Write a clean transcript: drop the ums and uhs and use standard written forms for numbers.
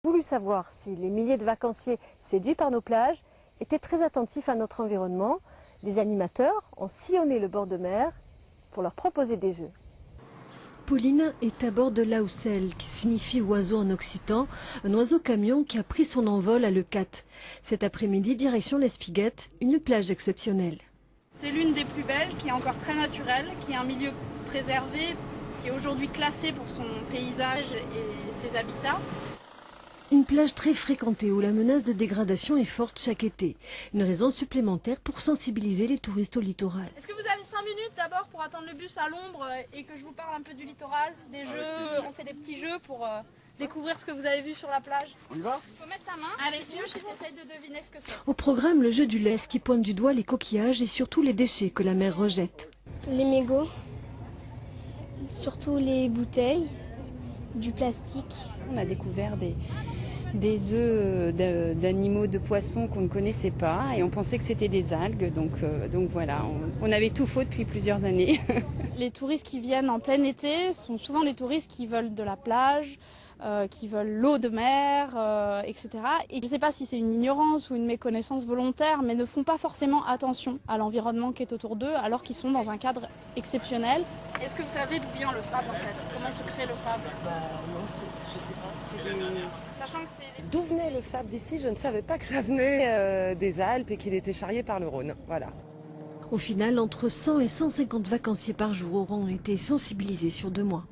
Voulu savoir si les milliers de vacanciers séduits par nos plages étaient très attentifs à notre environnement. Les animateurs ont sillonné le bord de mer pour leur proposer des jeux. Pauline est à bord de l'Aoussel, qui signifie oiseau en occitan, un oiseau camion qui a pris son envol à Leucate. Cet après-midi, direction l'Espiguette, une plage exceptionnelle. C'est l'une des plus belles, qui est encore très naturelle, qui est un milieu préservé, qui est aujourd'hui classé pour son paysage et ses habitats. Une plage très fréquentée où la menace de dégradation est forte chaque été. Une raison supplémentaire pour sensibiliser les touristes au littoral. Est-ce que vous avez 5 minutes d'abord pour attendre le bus à l'ombre et que je vous parle un peu du littoral, des jeux, on fait des petits jeux pour découvrir ce que vous avez vu sur la plage. On y va? Il faut mettre ta main avec tu et t'essayes de deviner ce que c'est. Au programme, le jeu du lest qui pointe du doigt les coquillages et surtout les déchets que la mer rejette. Les mégots, surtout les bouteilles, du plastique. On a découvert des œufs d'animaux, de poissons qu'on ne connaissait pas et on pensait que c'était des algues. Donc voilà, on avait tout faux depuis plusieurs années. Les touristes qui viennent en plein été sont souvent des touristes qui veulent de la plage, qui veulent l'eau de mer, etc. Et je ne sais pas si c'est une ignorance ou une méconnaissance volontaire, mais ne font pas forcément attention à l'environnement qui est autour d'eux alors qu'ils sont dans un cadre exceptionnel. Est-ce que vous savez d'où vient le sable en fait? Comment se crée le sable? Non, je sais pas. Sachant que c'est D'où venait le sable d'ici? Je ne savais pas que ça venait des Alpes et qu'il était charrié par le Rhône. Voilà. Au final, entre 100 et 150 vacanciers par jour auront été sensibilisés sur 2 mois.